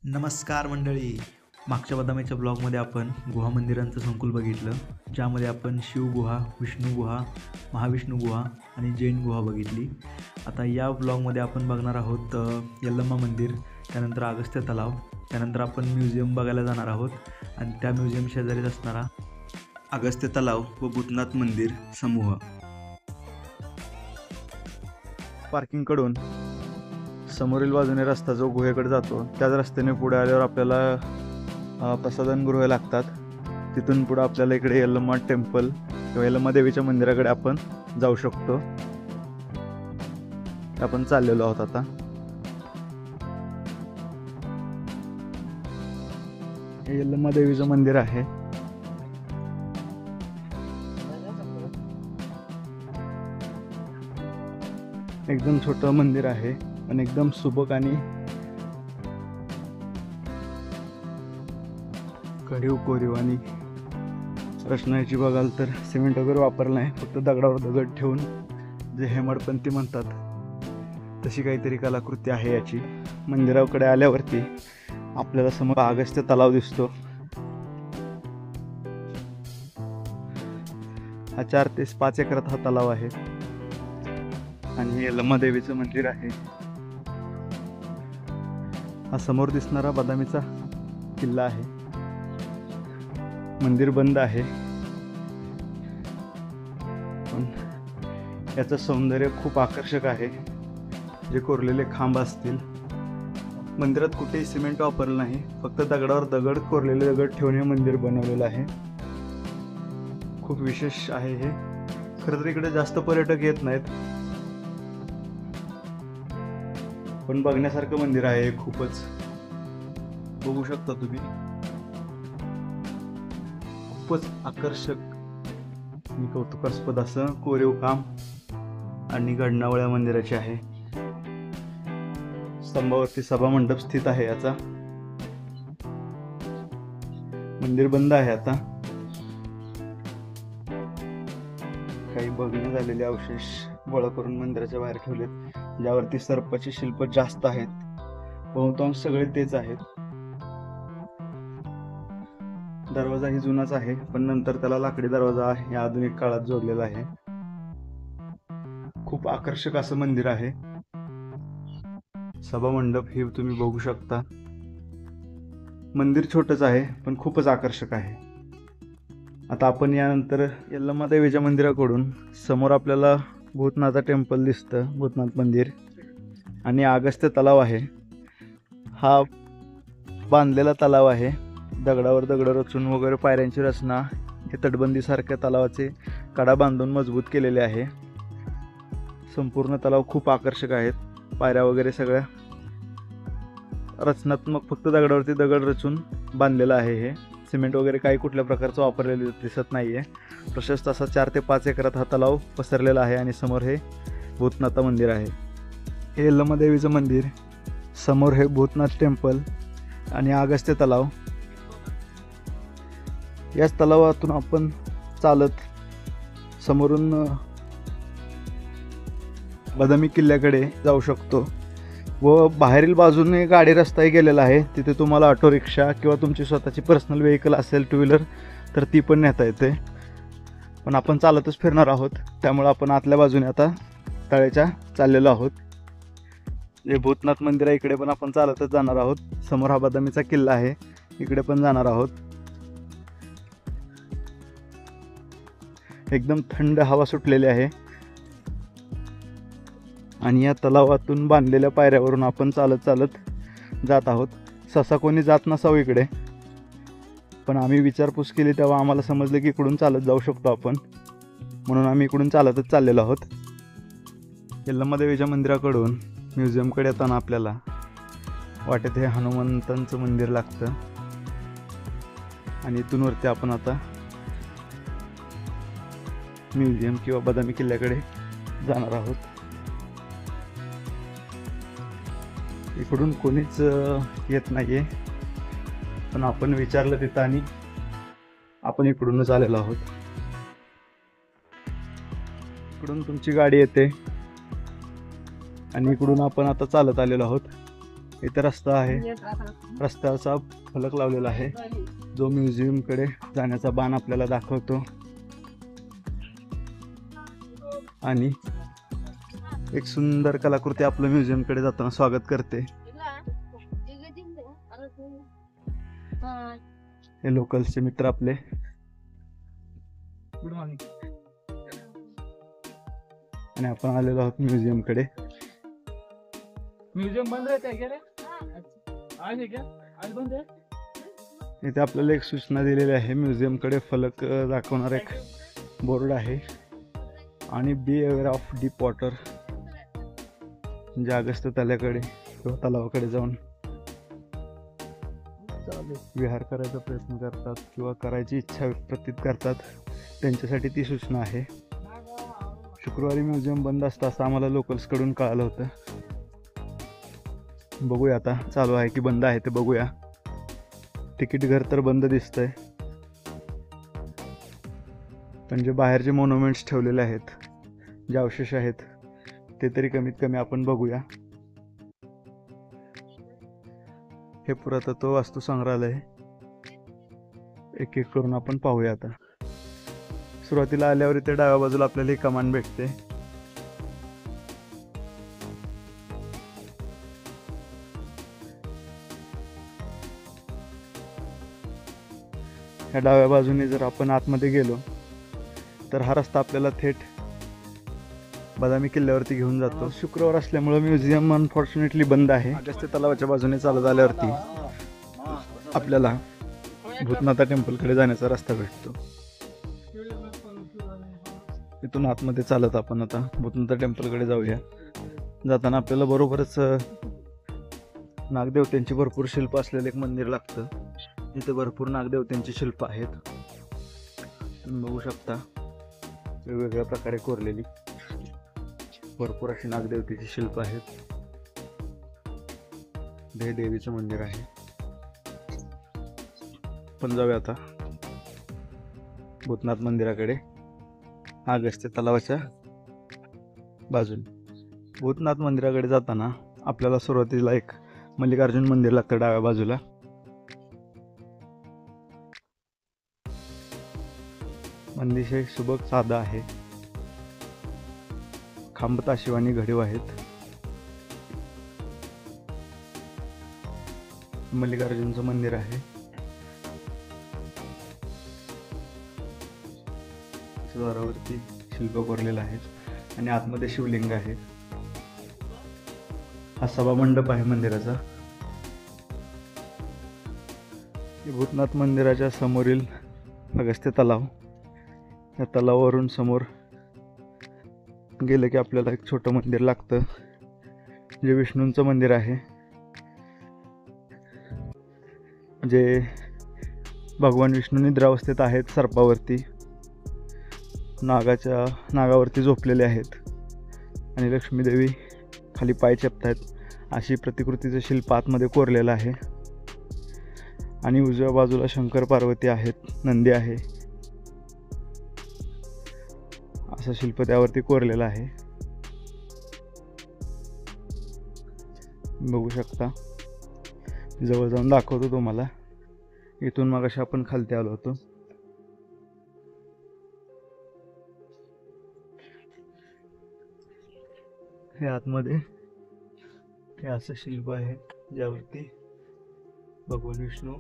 नमस्कार मंडळी. मागच्या बदामीच्या ब्लॉगमध्ये आपण गुहा मंदिरांचं संकुल बघितलं, ज्यामध्ये आपण शिवगुहा, विष्णू गुहा, महाविष्णू गुहा आणि जैन गुहा बघितली. आता या ब्लॉगमध्ये आपण बघणार आहोत यल्लम्मा मंदिर, त्यानंतर अगस्त्य तलाव, त्यानंतर आपण म्युझियम बघायला जाणार आहोत आणि त्या म्युझियम शेजारीच असणारा अगस्त्य तलाव व भूतनाथ मंदिर समूह. पार्किंगकडून समोरील बाजूने रस्ता जो गुहेकडे जातो त्याच रस्त्याने पुढे आल्यावर आपल्याला प्रसाधनगृह लागतात. तिथून पुढे आपल्याला इकडे यल्लम्मा टेम्पल किंवा यल्लम्मा देवीच्या मंदिराकडे आपण जाऊ शकतो. आपण चाललेलो आहोत आता. हे यल्लम्मा देवीचं मंदिर आहे. एकदम छोटं मंदिर आहे पण एकदम सुबक आणि कोरीव आणि रचनाची बघाल तर सिमेंट वगैरे वापरलं नाही, फक्त दगडावर दगड ठेवून जे हेमाडपंथी म्हणतात तशी काहीतरी कलाकृती आहे याची. मंदिराकडे आल्यावरती आपल्याला समोर अगस्त्य तलाव दिसतो. हा 4 ते 5 एकरात हा तलाव आहे आणि यल्लम्मा देवीचं मंदिर आहे. हा समोर दिसणारा बदामीचा किल्ला आहे. मंदिर बंद आहे पण याचं सौंदर्य खूप आकर्षक आहे. जे कोरलेले खांब असतील, मंदिरात कुठेही सिमेंट वापरलं नाही, फक्त दगडावर दगड, कोरलेले दगड ठेवून हे मंदिर बनवलेलं आहे. खूप विशेष आहे हे. खरं तर इकडे जास्त पर्यटक येत नाहीत पण बघण्यासारखं मंदिर आहे. खूपच बघू शकता तुम्ही. खूपच आकर्षक आणि कौतुकास्पद असं कोरीव काम आणि गडणावळ्या मंदिराचे आहे. स्तंभावरती सभा मंडप स्थित आहे याचा. मंदिर बंद आहे आता. काही बघणे झालेले अवशेष गोळा करून मंदिराच्या बाहेर ठेवलेत, ज्यावरती सर्पाची शिल्प जास्त आहेत. बहुतांश सगळे तेच आहेत. दरवाजा ही जुनाच आहे पण नंतर त्याला लाकडी दरवाजा आहे, आधुनिक काळात जोडलेला आहे. खूप आकर्षक असं मंदिर आहे. सभा मंडप हे तुम्ही बघू शकता. मंदिर छोटंच आहे पण खूपच आकर्षक आहे. आता आपण यानंतर यल्लम्मा देवीच्या मंदिराकडून समोर आपल्याला भूतनाथ टेम्पल दिसतं, भूतनाथ मंदिर, आणि अगस्त्य तलाव आहे. हा बांधलेला तलाव आहे. दगडावर दगड रचून वगैरे पायऱ्यांची रचना, हे तटबंदीसारख्या तलावाचे कडा बांधून मजबूत केलेले आहे. संपूर्ण तलाव खूप आकर्षक आहेत. पायऱ्या वगैरे सगळ्या रचनात्मक, फक्त दगडावरती दगड रचून बांधलेलं आहे. हे सिमेंट वगैरे काही कुठल्या प्रकारचं वापरलेलं दिसत नाही आहे. प्रशस्त असा 4 ते 5 एकरात हा तलाव पसरलेला आहे आणि समोर हे भूतनाथ मंदिर आहे. हे यल्लम्मा देवीचं मंदिर, समोर हे भूतनाथ टेम्पल आणि अगस्त्य तलाव. याच तलावातून आपण चालत समोरून बदामी किल्ल्याकडे जाऊ शकतो व बाहेरील बाजूने गाडी रस्ताही गेलेला आहे. तिथे तुम्हाला ऑटो रिक्षा किंवा तुमची स्वतःची पर्सनल व्हेकल असेल, 2 व्हीलर, तर ती पण नेता येते. पण आपण चालतच फिरणार आहोत, त्यामुळे आपण आतल्या बाजूने आता तळ्याच्या चाललेलो आहोत. जे भूतनाथ मंदिर आहे इकडे पण आपण चालतच जाणार आहोत. समोर हा बदामीचा किल्ला आहे, इकडे पण जाणार आहोत. एकदम थंड हवा सुटलेली आहे आणि या तलावातून बांधलेल्या पायऱ्यावरून आपण चालत चालत जात आहोत. सहसा कोणी जात नसावं इकडे, पण आम्ही विचारपूस केली तेव्हा आम्हाला समजलं की इकडून चालत जाऊ शकतो आपण, म्हणून आम्ही इकडून चालतच चाललेलो आहोत. यल्लम्मा देवीच्या मंदिराकडून म्युझियमकडे येताना आपल्याला वाटेत हे हनुमंतांचं मंदिर लागतं आणि इथून वरती आपण आता म्युझियम किंवा बदामी किल्ल्याकडे जाणार आहोत. इकडून कोणीच येत नाहीये पण आपण विचारलं तिथं आणि आपण इकडूनच आलेलो आहोत. इकडून तुमची गाडी येते आणि इकडून आपण आता चालत आलेलो आहोत. इथे रस्ता आहे, रस्त्याचा फलक लावलेला आहे जो म्युझियमकडे जाण्याचा बाण आपल्याला दाखवतो. आणि एक सुंदर कलाकृती आपलं म्युझियमकडे जाताना स्वागत करते. हे लोकलचे मित्र आपले. Good morning. आणि आपण आलेलो आहोत म्युझियमकडे. म्युझियम बंद रहता है क्या रे? आज है क्या? आज बंद है? इथे आपल्याला एक सूचना दिलेली आहे. म्युझियमकडे फलक दाखवणार एक बोर्ड आहे. आणि be aware of deep water, म्हणजे अगस्त तलावाकडे किंवा तलावाकडे जाऊन विहार करायचा प्रयत्न करतात किंवा करायची इच्छा प्रतीत करतात, त्यांच्यासाठी ती सूचना आहे. शुक्रवारी म्युझियम बंद असतं असं आम्हाला लोकल्सकडून कळालं होतं. बघूया आता चालू आहे की बंद आहे ते बघूया. तिकीट घर तर बंद दिसतंय, पण जे बाहेरचे मोन्युमेंट्स ठेवलेले आहेत, जे अवशेष आहेत, ते तरी कमीत कमी आपण बघूया. हे पुरातत्व वास्तू संग्रहालय एक एक करून आपण पाहूया. आता सुरुवातीला आल्यावर इथे डाव्या बाजूला आपल्याला एक कमान भेटते. ह्या डाव्या बाजूने जर आपण आतमध्ये गेलो तर हा रस्ता आपल्याला थेट बदामी किल्ल्यावरती घेऊन जातो. शुक्रवार असल्यामुळे म्युझियम अनफॉर्च्युनेटली बंद आहे. अगस्त्य तलावाच्या बाजूने चालत आल्यावरती आपल्याला भूतनाथ टेम्पलकडे जाण्याचा रस्ता भेटतो. इथून आतमध्ये चालत आपण आता भूतनाथ टेम्पलकडे जाऊया. जाताना आपल्याला बरोबरच नागदेवतेंची भरपूर शिल्प असलेलं एक मंदिर लागतं. इथे भरपूर नागदेवतेंची शिल्प आहेत, तुम्ही बघू शकता. वेगवेगळ्या प्रकारे कोरलेली भरपूर अशी नागदेवतेची शिल्प आहेत. हे देवीचं मंदिर आहे. पण जाऊया आता भूतनाथ मंदिराकडे, अगस्त्य तलावाच्या बाजूने. भूतनाथ मंदिराकडे जाताना आपल्याला सुरुवातीला एक मल्लिकार्जुन मंदिर लागतं डाव्या बाजूला. मंदिर सुबक साधा आहे. खांब ताशिवानी घडीव आहेत. मल्लिकार्जुनचं मंदिर आहे. द्वारावरती शिल्प कोरलेलं आहे आणि आतमध्ये शिवलिंग आहे. हा सभा मंडप आहे मंदिराचा. भूतनाथ मंदिराच्या समोरील अगस्त्य तलाव, या तलावावरून समोर गेलं की आपल्याला एक छोटं मंदिर लागतं, जे विष्णूंचं मंदिर आहे, जे भगवान विष्णू निद्रावस्थेत आहेत. सर्पावरती नागावरती झोपलेले आहेत आणि लक्ष्मीदेवी खाली पाय चेपतायत, अशी प्रतिकृतीचं शिल्प आतमध्ये कोरलेलं आहे. आणि उजव्या बाजूला शंकर पार्वती आहेत, नंदी आहे, असं शिल्प त्यावरती कोरलेलं आहे. बघू शकता. जवळ जाऊन दाखवतो तुम्हाला. इथून मगाशी आपण खालती आलो होतो. हे आतमध्ये हे असं शिल्प आहे, ज्यावरती भगवान विष्णू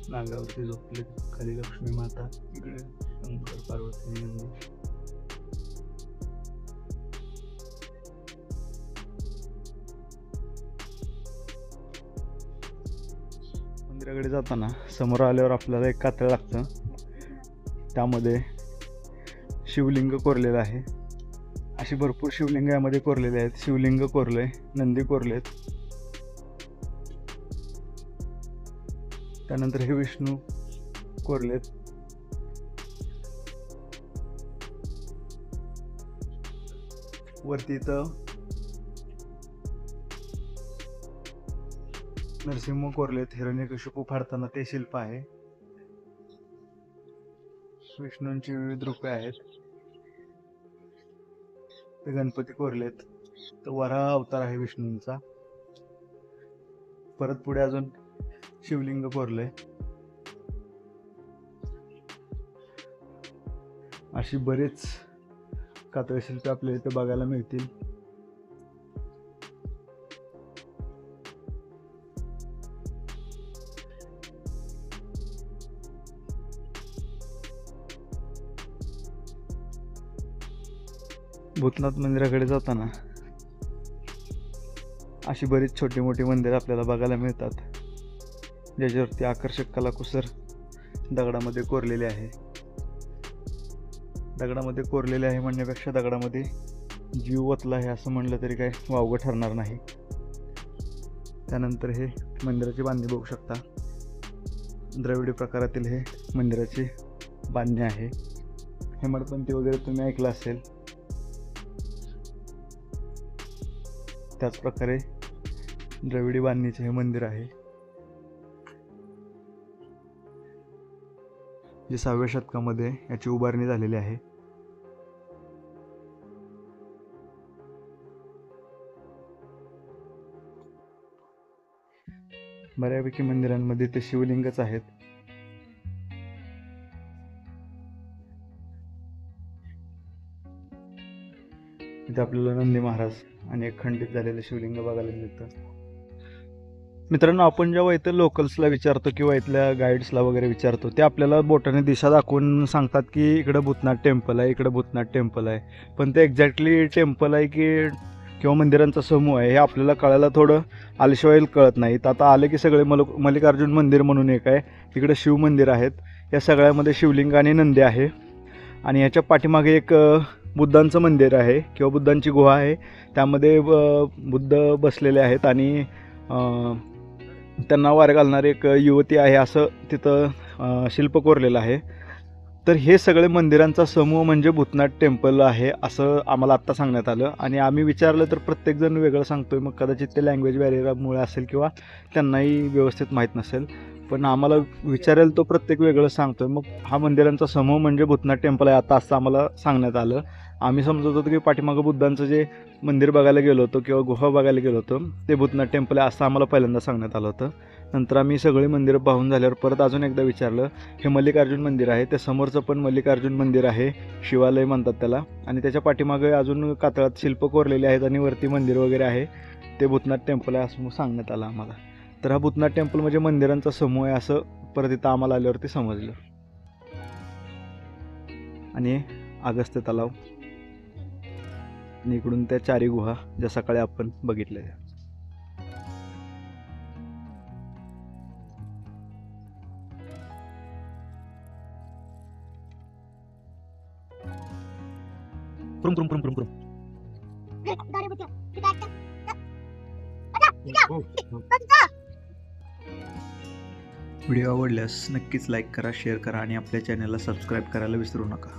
नागावरती झोपले, खाली लक्ष्मी माता, इकडे शंकर पार्वती नंदी. मंदिराकडे जाताना समोर आल्यावर आपल्याला एक कातळ लागतं. त्यामध्ये शिवलिंग कोरलेलं आहे. अशी भरपूर शिवलिंग यामध्ये कोरलेले आहेत. शिवलिंग कोरले, नंदी कोरलेत. त्यानंतर हे विष्णू कोरलेत. वरती इथं नरसिंह कोरलेत. हिरण्यकशिपू फाडताना ते शिल्प आहे. विष्णूंची विविध रूपे आहेत. ते गणपती कोरलेत. तो वराह अवतार आहे विष्णूंचा. परत पुढे अजून शिवलिंग कोरलंय. अशी बरेच कातळ शिल्पे आपल्याला इथे बघायला मिळतील. भूतनाथ मंदिराकडे जाताना अशी बरीच छोटी मोठी मंदिरं आपल्याला बघायला मिळतात, ज्याच्यावरती आकर्षक कलाकुसर दगडामध्ये कोरलेले आहे. दगडामध्ये कोरलेले आहे म्हणण्यापेक्षा दगडामध्ये जीव ओतला आहे असं म्हणलं तरी काय वावगं ठरणार नाही. त्यानंतर हे मंदिराची बांधणी बघू शकता. द्रविडी प्रकारातील हे मंदिराची बांधणी आहे. हेमाडपंथी वगैरे तुम्ही ऐकलं असेल. त्याचप्रकारे द्रविडी बांधणीचे हे मंदिर आहे, जे 6व्या शतकामध्ये याची उभारणी झालेली आहे. बऱ्यापैकी मंदिरांमध्ये ते शिवलिंगच आहेत. इथे आपल्याला नंदी महाराज आणि एक खंडित झालेलं शिवलिंग बघायला मिळतं. मित्रांनो, आपण जेव्हा इथं लोकल्सला विचारतो किंवा इथल्या गाईड्सला वगैरे विचारतो, ते आपल्याला बोटाने दिशा दाखवून सांगतात की इकडं भूतनाथ टेम्पल आहे, इकडं भूतनाथ टेम्पल आहे. पण ते एक्झॅक्टली टेम्पल आहे की किंवा मंदिरांचा समूह आहे हे आपल्याला कळायला थोडं आल्याशिवाय कळत नाही. तर आता आले की सगळे मल्लिकार्जुन मंदिर म्हणून एक आहे, इकडे शिव मंदिर आहेत. या सगळ्यामध्ये शिवलिंग आणि नंदी आहे. आणि ह्याच्या पाठीमागे एक बुद्धांचं मंदिर आहे किंवा बुद्धांची गुहा आहे. त्यामध्ये बुद्ध बसलेले आहेत आणि त्यांना वार घालणारी एक युवती आहे असं तिथं शिल्प कोरलेलं आहे. तर हे सगळे मंदिरांचा समूह म्हणजे भूतनाथ टेम्पल आहे असं आम्हाला आत्ता सांगण्यात आलं. आणि आम्ही विचारलं तर प्रत्येकजण वेगळं सांगतोय. मग कदाचित ते लँग्वेज बॅरियरमुळे असेल किंवा त्यांनाही व्यवस्थित माहीत नसेल, पण आम्हाला विचारेल तो प्रत्येक वेगळं सांगतोय. मग हा मंदिरांचा समूह म्हणजे भूतनाथ टेम्पल आहे आता असं आम्हाला सांगण्यात आलं. आम्ही समजत होतो की पाठीमागं बुद्धांचं जे मंदिर बघायला गेलो होतो किंवा गुहा बघायला गेलो होतो ते भूतनाथ टेम्पल आहे असं आम्हाला पहिल्यांदा सांगण्यात आलं होतं. नंतर आम्ही सगळी मंदिरं पाहून झाल्यावर परत अजून एकदा विचारलं. हे मल्लिकार्जुन मंदिर आहे, त्या समोरचं पण मल्लिकार्जुन मंदिर आहे, शिवालय म्हणतात त्याला. आणि त्याच्या पाठीमागे अजून कातळात शिल्प कोरलेले आहेत आणि वरती मंदिर वगैरे आहे, ते भूतनाथ टेम्पल आहे असं सांगण्यात आलं आम्हाला. तर हा भूतनाथ टेम्पल म्हणजे मंदिरांचा समूह आहे असं परत इथं आम्हाला आल्यावरती समजलं. आणि अगस्त्य तलाव आणि इकडून त्या चारी गुहा ज्या सकाळी आपण बघितल्या. व्हिडिओ आवडल्यास नक्कीच लाईक करा, शेअर करा आणि आपल्या चॅनलला सबस्क्राईब करायला विसरू नका.